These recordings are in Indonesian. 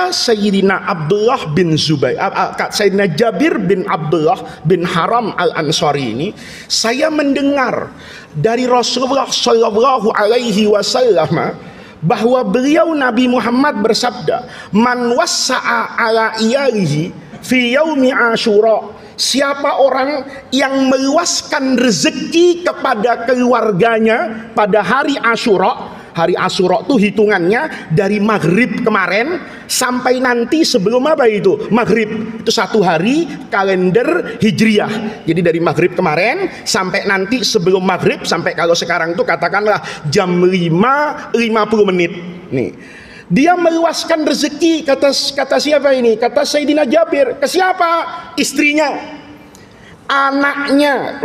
Kata Sayyidina Abdullah bin Zubair, Sayyidina Jabir bin Abdullah bin Haram al-Ansari ini, saya mendengar dari Rasulullah Shallallahu Alaihi Wasallam bahwa beliau Nabi Muhammad bersabda, man wassa'a ala iyalihi fi yaumi Asyura, siapa orang yang meluaskan rezeki kepada keluarganya pada hari Asyura. Hari Asyura itu hitungannya dari maghrib kemarin sampai nanti sebelum apa itu? Maghrib. Itu satu hari kalender Hijriah. Jadi dari maghrib kemarin sampai nanti sebelum maghrib, sampai kalau sekarang itu katakanlah jam 5.50 menit. Nih. Dia meluaskan rezeki, kata siapa ini? Kata Sayyidina Jabir. Ke siapa? Istrinya, anaknya,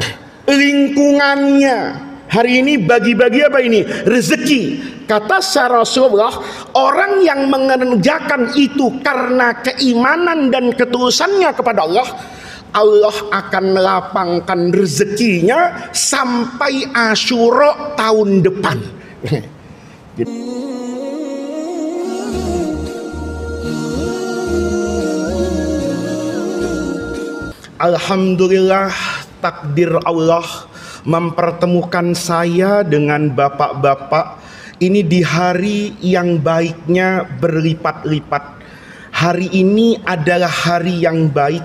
lingkungannya. Hari ini bagi-bagi apa ini? Rezeki. Kata Rasulullah, orang yang mengerjakan itu karena keimanan dan ketulusannya kepada Allah, Allah akan melapangkan rezekinya sampai Asyura tahun depan. Alhamdulillah, takdir Allah mempertemukan saya dengan bapak-bapak ini di hari yang baiknya berlipat-lipat. Hari ini adalah hari yang baik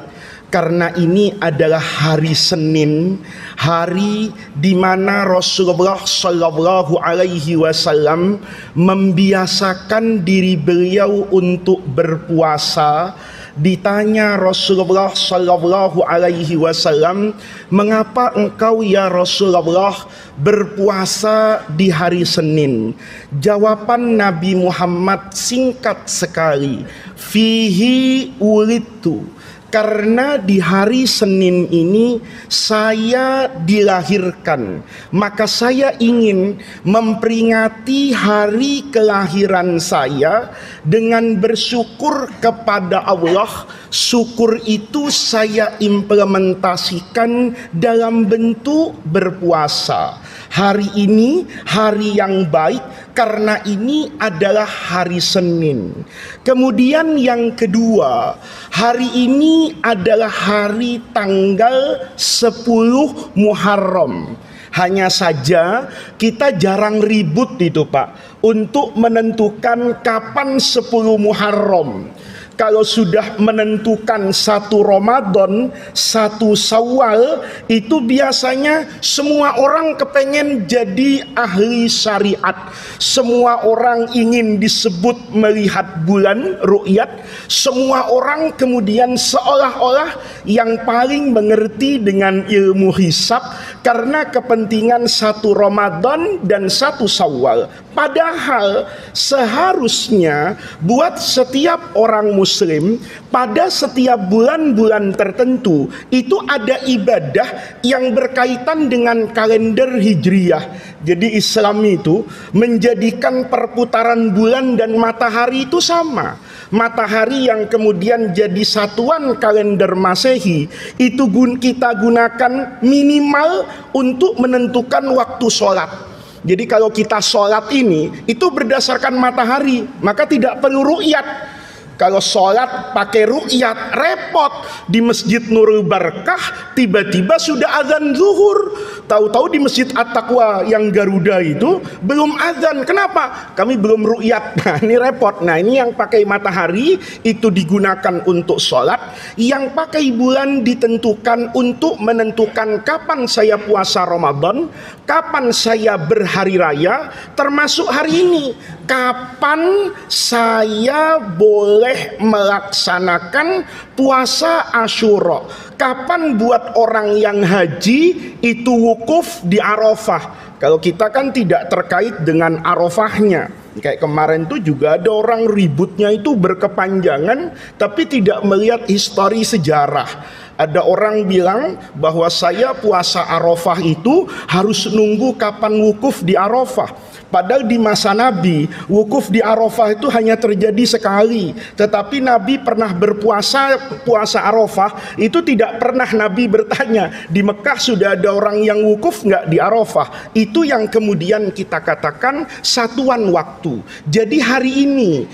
karena ini adalah hari Senin, hari di mana Rasulullah Shallallahu Alaihi Wasallam membiasakan diri beliau untuk berpuasa. Ditanya Rasulullah Shallallahu Alaihi Wasallam, mengapa engkau ya Rasulullah berpuasa di hari Senin? Jawaban Nabi Muhammad singkat sekali, fihi ulitu, karena di hari Senin ini saya dilahirkan, maka saya ingin memperingati hari kelahiran saya dengan bersyukur kepada Allah. Syukur itu saya implementasikan dalam bentuk berpuasa. Hari ini hari yang baik karena ini adalah hari Senin. Kemudian yang kedua, hari ini adalah hari tanggal 10 Muharram. Hanya saja kita jarang ribut itu Pak untuk menentukan kapan 10 Muharram. Kalau sudah menentukan 1 Ramadan, 1 Syawal, itu biasanya semua orang kepengen jadi ahli syariat. Semua orang ingin disebut melihat bulan ru'yat. Semua orang kemudian seolah-olah yang paling mengerti dengan ilmu hisab karena kepentingan 1 Ramadan dan 1 Syawal. Padahal seharusnya buat setiap orang Muslim pada setiap bulan-bulan tertentu itu ada ibadah yang berkaitan dengan kalender Hijriah. Jadi Islam itu menjadikan perputaran bulan dan matahari itu sama. Matahari yang kemudian jadi satuan kalender Masehi itu kita gunakan minimal untuk menentukan waktu sholat. Jadi kalau kita sholat ini itu berdasarkan matahari, maka tidak perlu ru'yat. Kalau sholat pakai ru'yat repot. Di Masjid Nurul Barkah tiba-tiba sudah azan zuhur, tahu-tahu di Masjid At-Taqwa yang Garuda itu belum azan. Kenapa? Kami belum ru'yat. Nah ini repot. Nah ini yang pakai matahari itu digunakan untuk sholat, yang pakai bulan ditentukan untuk menentukan kapan saya puasa Ramadan, kapan saya berhari raya, termasuk hari ini kapan saya boleh melaksanakan puasa Asyura, kapan buat orang yang haji itu wukuf di Arafah. Kalau kita kan tidak terkait dengan Arafahnya. Kayak kemarin tuh juga ada orang ributnya itu berkepanjangan tapi tidak melihat histori sejarah. Ada orang bilang bahwa saya puasa Arafah itu harus nunggu kapan wukuf di Arafah. Padahal di masa Nabi, wukuf di Arafah itu hanya terjadi sekali. Tetapi Nabi pernah berpuasa, puasa Arafah, itu tidak pernah Nabi bertanya, di Mekah sudah ada orang yang wukuf nggak di Arafah? Itu yang kemudian kita katakan satuan waktu. Jadi hari ini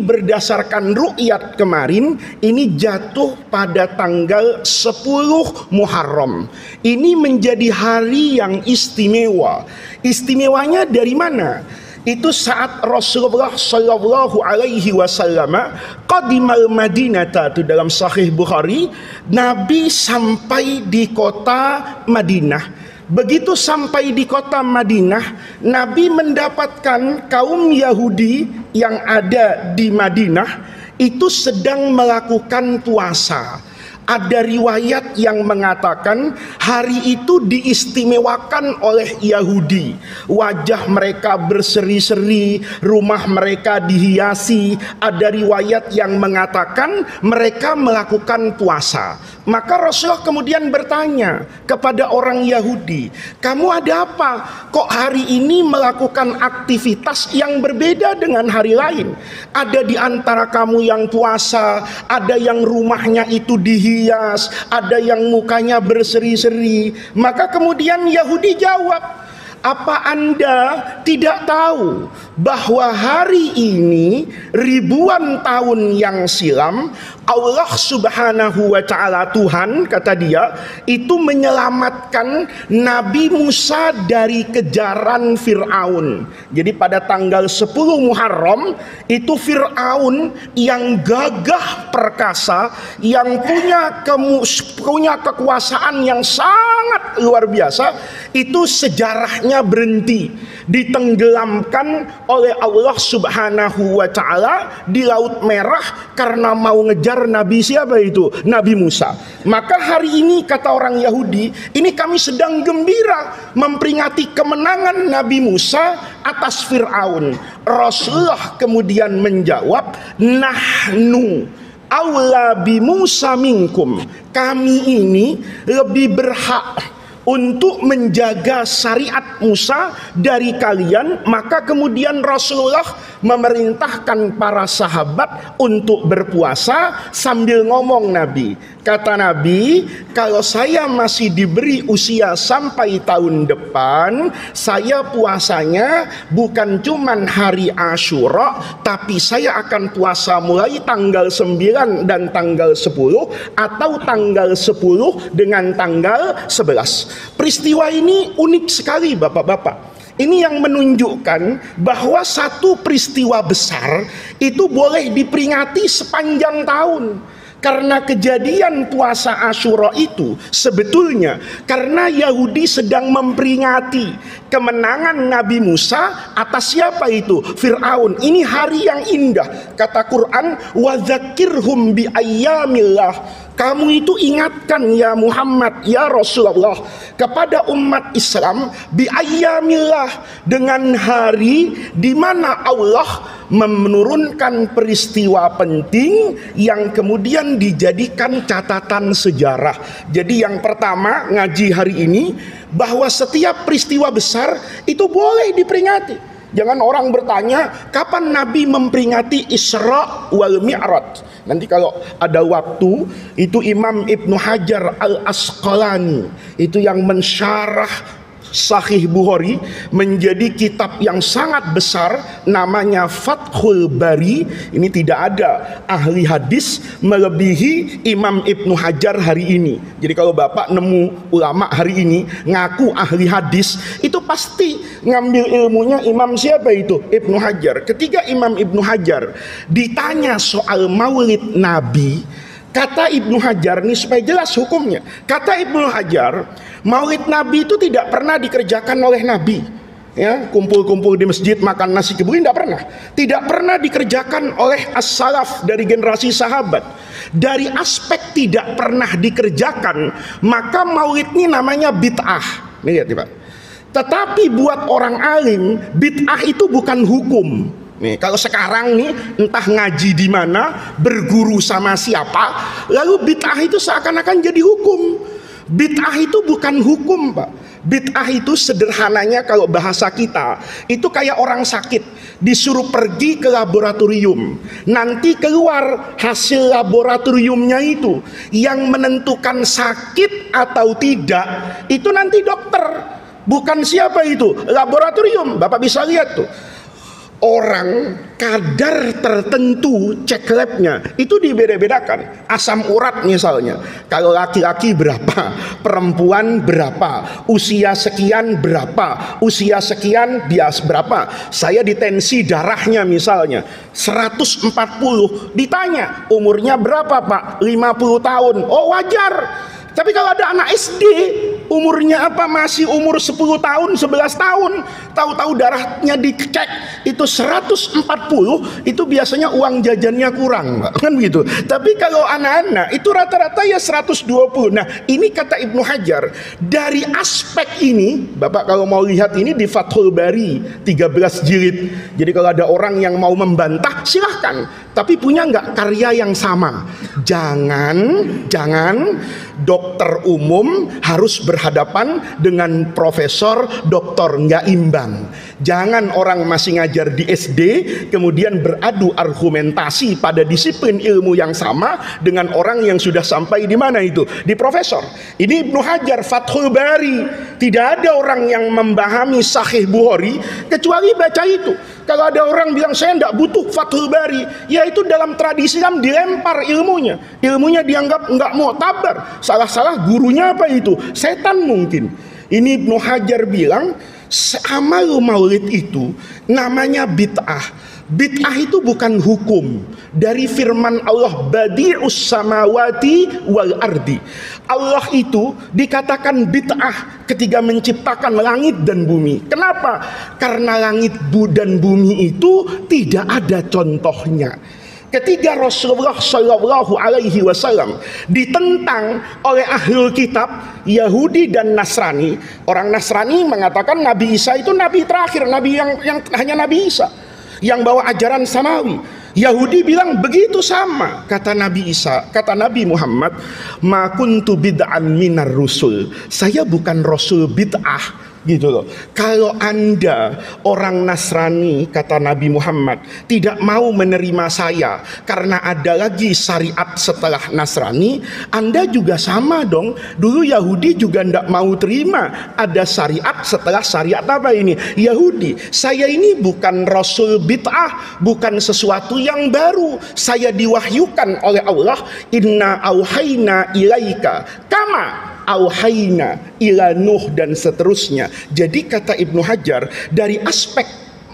berdasarkan ru'yat kemarin, ini jatuh pada tanggal 10 Muharram. Ini menjadi hari yang istimewa. Istimewanya dari mana? Itu saat Rasulullah Shallallahu Alaihi Wasallam qadimal Madinata, itu dalam Sahih Bukhari, Nabi sampai di kota Madinah. Begitu sampai di kota Madinah, Nabi mendapatkan kaum Yahudi yang ada di Madinah itu sedang melakukan puasa. Ada riwayat yang mengatakan hari itu diistimewakan oleh Yahudi. Wajah mereka berseri-seri, rumah mereka dihiasi. Ada riwayat yang mengatakan mereka melakukan puasa. Maka Rasulullah kemudian bertanya kepada orang Yahudi, kamu ada apa? Kok hari ini melakukan aktivitas yang berbeda dengan hari lain? Ada di antara kamu yang puasa, ada yang rumahnya itu dihias, ada yang mukanya berseri-seri. Maka kemudian Yahudi jawab, apa Anda tidak tahu bahwa hari ini ribuan tahun yang silam Allah Subhanahu wa Ta'ala, Tuhan kata dia, itu menyelamatkan Nabi Musa dari kejaran Fir'aun. Jadi pada tanggal 10 Muharram itu Fir'aun yang gagah perkasa, yang punya kekuasaan yang sangat luar biasa, itu sejarahnya berhenti, ditenggelamkan oleh Allah Subhanahu wa Ta'ala di Laut Merah karena mau ngejar Nabi siapa itu? Nabi Musa. Maka hari ini kata orang Yahudi, ini kami sedang gembira memperingati kemenangan Nabi Musa atas Fir'aun. Rasulullah kemudian menjawab, nahnu aula bi Musa minkum, kami ini lebih berhak untuk menjaga syariat Musa dari kalian. Maka kemudian Rasulullah memerintahkan para sahabat untuk berpuasa sambil ngomong Nabi. Kata Nabi, kalau saya masih diberi usia sampai tahun depan, saya puasanya bukan cuman hari Asyura, tapi saya akan puasa mulai tanggal 9 dan tanggal 10, atau tanggal 10 dengan tanggal 11. Peristiwa ini unik sekali Bapak-bapak. Ini yang menunjukkan bahwa satu peristiwa besar itu boleh diperingati sepanjang tahun. Karena kejadian puasa Asyura itu sebetulnya karena Yahudi sedang memperingati kemenangan Nabi Musa atas siapa itu? Fir'aun. Ini hari yang indah. Kata Quran, wa dzakirhum bi ayyamillah. Kamu itu ingatkan ya Muhammad, ya Rasulullah, kepada umat Islam bi ayyamillah, dengan hari di mana Allah menurunkan peristiwa penting yang kemudian dijadikan catatan sejarah. Jadi yang pertama ngaji hari ini bahwa setiap peristiwa besar itu boleh diperingati. Jangan orang bertanya kapan Nabi memperingati Isra wal Mi'raj. Nanti kalau ada waktu, itu Imam Ibnu Hajar Al-Asqalani itu yang mensyarah Sahih Bukhari menjadi kitab yang sangat besar, namanya Fathul Bari. Ini tidak ada ahli hadis melebihi Imam Ibnu Hajar hari ini. Jadi kalau Bapak nemu ulama hari ini ngaku ahli hadis, itu pasti ngambil ilmunya Imam siapa itu? Ibnu Hajar. Ketika Imam Ibnu Hajar ditanya soal maulid Nabi, kata Ibnu Hajar, ini supaya jelas hukumnya, kata Ibnu Hajar, maulid Nabi itu tidak pernah dikerjakan oleh Nabi. Ya, kumpul-kumpul di masjid makan nasi kebuli tidak pernah. Tidak pernah dikerjakan oleh as-salaf dari generasi sahabat. Dari aspek tidak pernah dikerjakan, maka maulid ini namanya bid'ah. Lihat Pak. Tetapi buat orang alim, bid'ah itu bukan hukum. Nih, kalau sekarang nih entah ngaji di mana, berguru sama siapa, lalu bid'ah itu seakan-akan jadi hukum. Bid'ah itu bukan hukum, Pak. Bid'ah itu sederhananya kalau bahasa kita, itu kayak orang sakit disuruh pergi ke laboratorium. Nanti keluar hasil laboratoriumnya itu, yang menentukan sakit atau tidak itu nanti dokter, bukan siapa itu, laboratorium. Bapak bisa lihat tuh, orang kadar tertentu cek labnya itu dibeda-bedakan. Asam urat misalnya, kalau laki-laki berapa, perempuan berapa, usia sekian berapa, usia sekian bias berapa. Saya di tensi darahnya misalnya 140, ditanya umurnya berapa Pak, 50 tahun, oh wajar. Tapi kalau ada anak SD, umurnya apa, masih umur 10 tahun, 11 tahun, tahu-tahu darahnya dicek itu 140, itu biasanya uang jajannya kurang, Mbak. Kan begitu. Tapi kalau anak-anak itu rata-rata ya 120. Nah, ini kata Ibnu Hajar, dari aspek ini, Bapak kalau mau lihat ini di Fathul Bari 13 jilid. Jadi kalau ada orang yang mau membantah, silahkan. Tapi punya nggak karya yang sama? Jangan dokter umum harus berhadapan dengan profesor doktor, nggak imbang. Jangan orang masih ngajar di SD kemudian beradu argumentasi pada disiplin ilmu yang sama dengan orang yang sudah sampai di mana itu, di profesor. Ini Ibnu Hajar Fathul Bari, tidak ada orang yang memahami Sahih Bukhari kecuali baca itu. Kalau ada orang bilang saya tidak butuh Fathul Bari, ya itu dalam tradisi Islam dilempar ilmunya dianggap nggak mu'tabar. Salah-salah gurunya apa itu? Setan mungkin. Ini Ibnu Hajar bilang amal maulid itu namanya bid'ah. Bid'ah itu bukan hukum. Dari firman Allah, badi'us samawati wal ardi, Allah itu dikatakan bid'ah ketika menciptakan langit dan bumi. Kenapa? Karena langit dan bumi itu tidak ada contohnya. Ketika Rasulullah Shallallahu Alaihi Wasallam ditentang oleh ahlul kitab Yahudi dan Nasrani, orang Nasrani mengatakan Nabi Isa itu nabi terakhir, nabi yang hanya Nabi Isa yang bawa ajaran samawi. Yahudi bilang begitu sama. Kata Nabi Isa, kata Nabi Muhammad, ma kuntu bid'an minar rusul, saya bukan rasul bid'ah, gitu loh. Kalau Anda orang Nasrani, kata Nabi Muhammad, tidak mau menerima saya karena ada lagi syariat setelah Nasrani, Anda juga sama dong. Dulu Yahudi juga tidak mau terima ada syariat setelah syariat apa ini, Yahudi. Saya ini bukan rasul bid'ah, bukan sesuatu yang baru. Saya diwahyukan oleh Allah, inna auhayna ilaika kama auhayna ila Nuh, dan seterusnya. Jadi kata Ibnu Hajar, dari aspek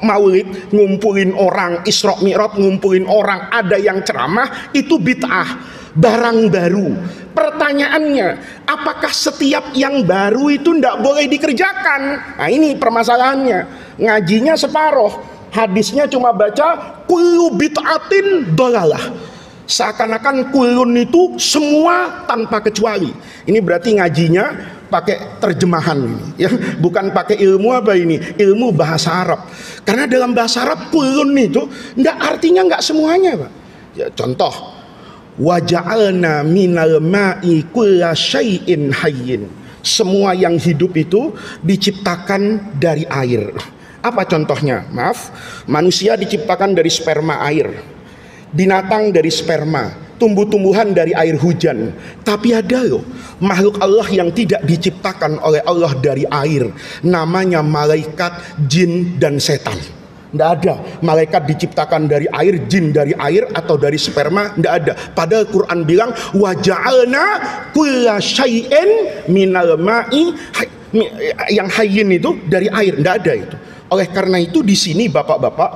maulid, ngumpulin orang, Isra Mi'raj ngumpulin orang, ada yang ceramah, itu bid'ah, barang baru. Pertanyaannya, apakah setiap yang baru itu tidak boleh dikerjakan? Nah ini permasalahannya. Ngajinya separuh, hadisnya cuma baca kullu bid'atin dolalah. Seakan-akan kulun itu semua tanpa kecuali. Ini berarti ngajinya pakai terjemahan, ya, bukan pakai ilmu apa ini, ilmu bahasa Arab. Karena dalam bahasa Arab kulun itu artinya nggak semuanya, Pak. Ya, contoh, waja'alna minal ma'i kulla syai'in hayyin. Semua yang hidup itu diciptakan dari air. Apa contohnya? Maaf, manusia diciptakan dari sperma air. Binatang dari sperma, tumbuh-tumbuhan dari air hujan. Tapi ada loh makhluk Allah yang tidak diciptakan oleh Allah dari air, namanya malaikat, jin, dan setan. Tidak ada malaikat diciptakan dari air, jin dari air, atau dari sperma, tidak ada. Padahal Quran bilang waja'alna kulla syai'in minal ma'i, yang hayyin itu dari air, tidak ada itu. Oleh karena itu di sini bapak-bapak,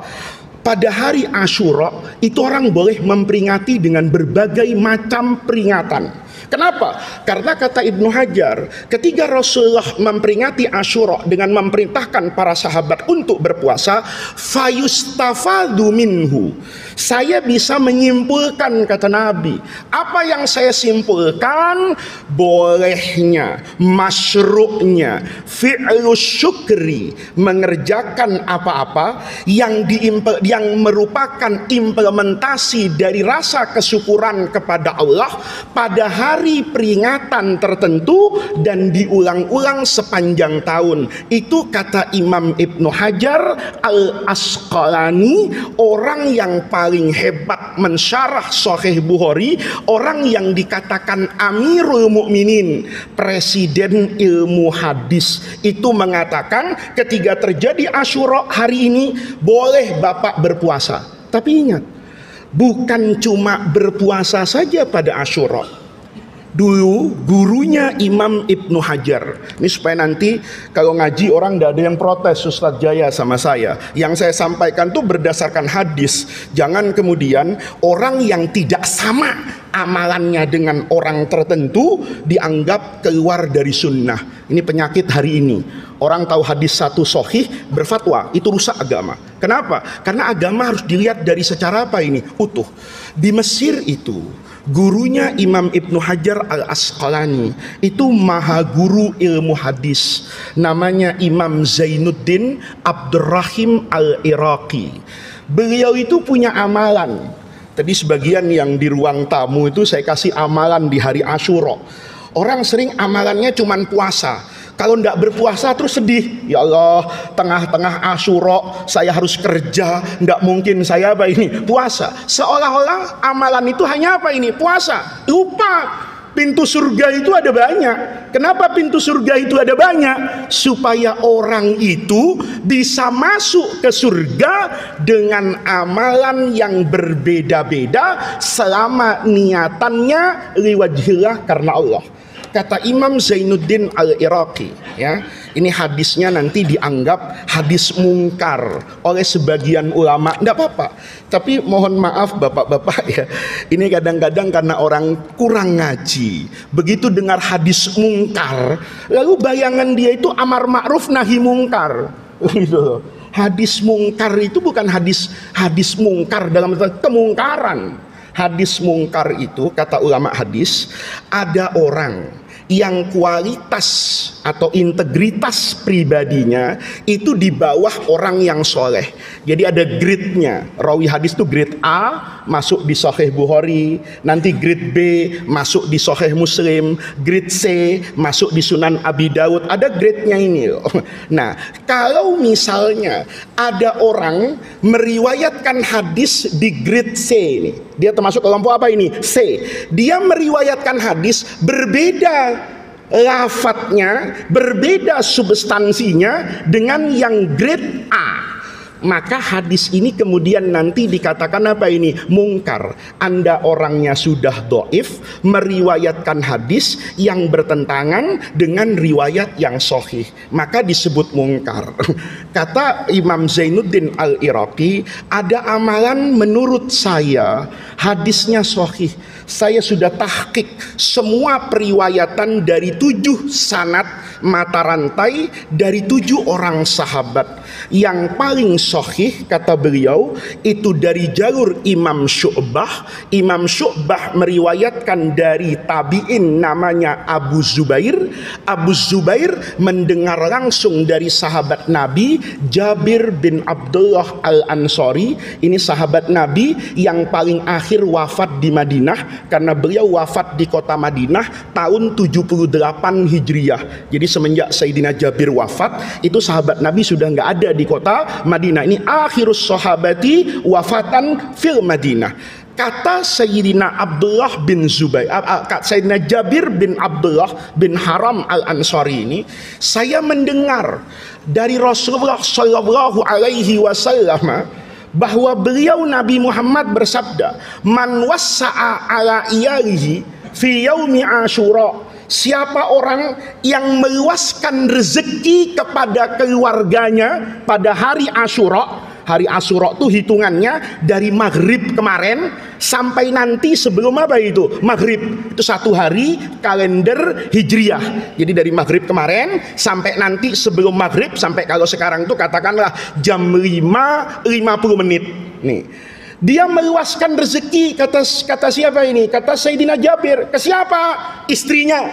pada hari Asyura itu orang boleh memperingati dengan berbagai macam peringatan. Kenapa? Karena kata Ibnu Hajar, ketika Rasulullah memperingati Asyura dengan memerintahkan para sahabat untuk berpuasa, fayustafadu minhu, saya bisa menyimpulkan, kata Nabi. Apa yang saya simpulkan? Bolehnya, masyru'nya, fi'lus syukri, mengerjakan apa-apa yang merupakan implementasi dari rasa kesyukuran kepada Allah pada hari peringatan tertentu dan diulang-ulang sepanjang tahun. Itu kata Imam Ibnu Hajar Al-Asqalani, orang yang paling hebat mensyarah Sahih Bukhari, orang yang dikatakan Amirul Mukminin, presiden ilmu hadis, itu mengatakan ketika terjadi Asyura hari ini boleh bapak berpuasa. Tapi ingat, bukan cuma berpuasa saja pada Asyura. Dulu gurunya Imam Ibnu Hajar, ini supaya nanti kalau ngaji orang tidak ada yang protes Ustadz Jaya sama saya. Yang saya sampaikan itu berdasarkan hadis. Jangan kemudian orang yang tidak sama amalannya dengan orang tertentu dianggap keluar dari sunnah. Ini penyakit hari ini. Orang tahu hadis satu sahih berfatwa, itu rusak agama. Kenapa? Karena agama harus dilihat dari secara apa ini? Utuh. Di Mesir itu, gurunya Imam Ibnu Hajar Al-Asqalani itu maha guru ilmu hadis, namanya Imam Zainuddin Abdurrahim Al-Iraqi. Beliau itu punya amalan. Tadi sebagian yang di ruang tamu itu saya kasih amalan di hari Asyura. Orang sering amalannya cuman puasa. Kalau tidak berpuasa terus sedih. Ya Allah, tengah-tengah Asyura saya harus kerja, tidak mungkin saya apa ini puasa. Seolah-olah amalan itu hanya apa ini puasa. Lupa pintu surga itu ada banyak. Kenapa pintu surga itu ada banyak? Supaya orang itu bisa masuk ke surga dengan amalan yang berbeda-beda selama niatannya liwajhillah, karena Allah. Kata Imam Zainuddin Al-Iraqi, ya, ini hadisnya nanti dianggap hadis mungkar oleh sebagian ulama. Tidak apa-apa, tapi mohon maaf bapak-bapak ya, ini kadang-kadang karena orang kurang ngaji, begitu dengar hadis mungkar, lalu bayangan dia itu amar ma'ruf nahi mungkar gitu. Hadis mungkar itu bukan hadis mungkar dalam kemungkaran. Hadis mungkar itu kata ulama hadis, ada orang yang kualitas atau integritas pribadinya itu di bawah orang yang soleh. Jadi ada grade-nya. Rawi hadis itu grade A masuk di Sahih Bukhari, nanti grade B masuk di Sahih Muslim, grade C masuk di Sunan Abi Dawud. Ada grade-nya ini loh. Nah, kalau misalnya ada orang meriwayatkan hadis di grade C ini, dia termasuk kelompok apa ini? C. Dia meriwayatkan hadis berbeda lafadznya, berbeda substansinya dengan yang grade A, maka hadis ini kemudian nanti dikatakan apa ini? Mungkar. Anda orangnya sudah dhaif, meriwayatkan hadis yang bertentangan dengan riwayat yang sahih, maka disebut mungkar. Kata Imam Zainuddin Al-Iraqi, ada amalan menurut saya hadisnya sahih. Saya sudah tahqiq semua periwayatan dari 7 sanad mata rantai dari 7 orang sahabat. Yang paling sahih kata beliau itu dari jalur Imam Syu'bah. Imam Syu'bah meriwayatkan dari tabi'in namanya Abu Zubair. Abu Zubair mendengar langsung dari sahabat Nabi Jabir bin Abdullah Al-Ansari. Ini sahabat Nabi yang paling akhir wafat di Madinah, karena beliau wafat di kota Madinah tahun 78 Hijriah. Jadi semenjak Sayyidina Jabir wafat, itu sahabat Nabi sudah nggak ada di kota Madinah. Ini akhirus sahabati wafatan fil Madinah. Kata Sayyidina Abdullah bin Zubair, Sayyidina Jabir bin Abdullah bin Haram Al-Ansari ini, saya mendengar dari Rasulullah Shallallahu Alaihi Wasallam bahwa beliau Nabi Muhammad bersabda, man wassa'a ala iyalihi fi yaumi Asyura, siapa orang yang meluaskan rezeki kepada keluarganya pada hari Asyura. Hari Asyura itu hitungannya dari maghrib kemarin sampai nanti sebelum apa itu? Maghrib. Itu 1 hari kalender Hijriah. Jadi dari maghrib kemarin sampai nanti sebelum maghrib, sampai kalau sekarang itu katakanlah jam 5.50 menit. Nih, dia meluaskan rezeki, kata siapa ini? Kata Sayyidina Jabir. Ke siapa? Istrinya,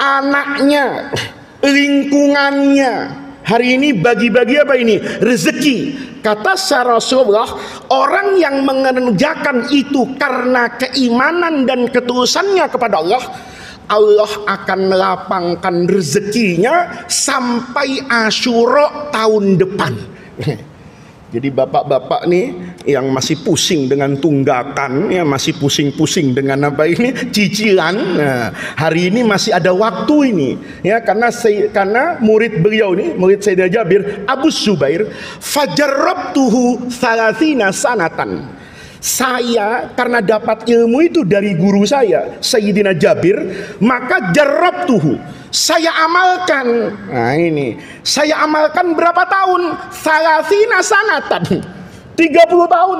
anaknya, lingkungannya, Hari ini bagi-bagi apa ini? Rezeki. Kata Rasulullah, orang yang mengerjakan itu karena keimanan dan ketulusannya kepada Allah, Allah akan melapangkan rezekinya sampai Asyura tahun depan. Jadi bapak-bapak nih yang masih pusing dengan tunggakan, ya masih pusing-pusing dengan apa ini cicilan. Nah, hari ini masih ada waktu ini, ya karena murid beliau nih, murid Sayyidina Jabir, Abu Zubair, fajarrabtuhu thalathina sanatan. Saya karena dapat ilmu itu dari guru saya Sayyidina Jabir, maka jarrabtuhu, saya amalkan. Nah ini, saya amalkan berapa tahun? Salasina sanatan, 30 tahun.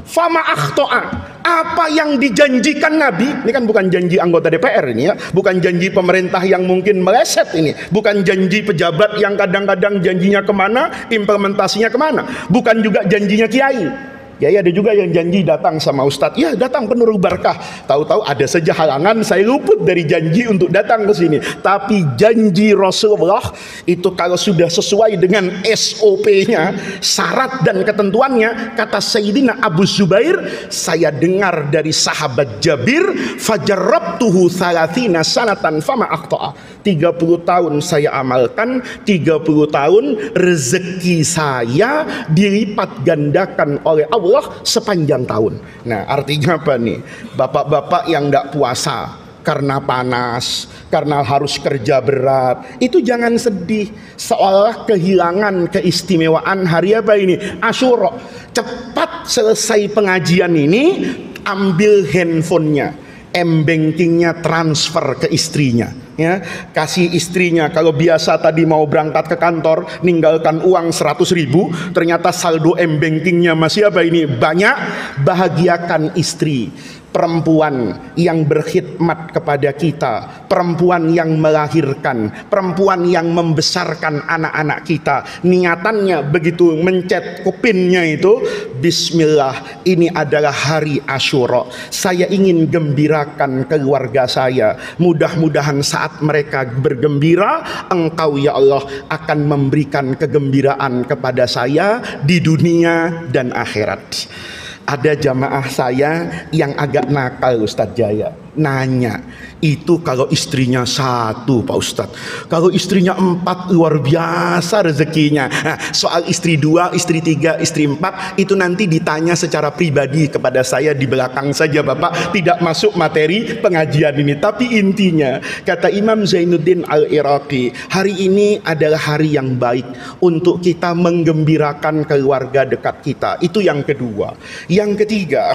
Fama akhto'a, apa yang dijanjikan Nabi, ini kan bukan janji anggota DPR ini ya, bukan janji pemerintah yang mungkin meleset ini, bukan janji pejabat yang kadang-kadang janjinya kemana, implementasinya kemana, bukan juga janjinya kiai. Ya ada juga yang janji datang sama Ustadz, ya datang penuh berkah. Tahu-tahu ada saja halangan, saya luput dari janji untuk datang ke sini. Tapi janji Rasulullah itu kalau sudah sesuai dengan SOP-nya, syarat dan ketentuannya, kata Sayyidina Abu Zubair, saya dengar dari sahabat Jabir, fajarrabtuhu thalathina sanatan fama akhta'a. 30 tahun saya amalkan, 30 tahun rezeki saya dilipat gandakan oleh Allah sepanjang tahun. Nah artinya apa nih? Bapak-bapak yang tidak puasa karena panas, karena harus kerja berat, itu jangan sedih seolah kehilangan keistimewaan hari apa ini? Asyura. Cepat selesai pengajian ini, ambil handphonenya, m-bankingnya transfer ke istrinya, ya kasih istrinya. Kalau biasa tadi mau berangkat ke kantor ninggalkan uang 100.000, ternyata saldo m-bankingnya masih apa ini banyak, bahagiakan istri. Perempuan yang berkhidmat kepada kita, perempuan yang melahirkan, perempuan yang membesarkan anak-anak kita, niatannya begitu mencet kupinnya itu, bismillah, ini adalah hari Asyura, saya ingin gembirakan keluarga saya, mudah-mudahan saat mereka bergembira, engkau ya Allah akan memberikan kegembiraan kepada saya di dunia dan akhirat. Ada jamaah saya yang agak nakal, Ustadz Jaya, nanya, itu kalau istrinya satu Pak Ustadz, kalau istrinya 4 luar biasa rezekinya. Nah, soal istri 2, istri 3, istri 4 itu nanti ditanya secara pribadi kepada saya di belakang saja Bapak, tidak masuk materi pengajian ini. Tapi intinya kata Imam Zainuddin Al-Iraqi, hari ini adalah hari yang baik untuk kita menggembirakan keluarga dekat kita. Itu yang kedua. Yang ketiga,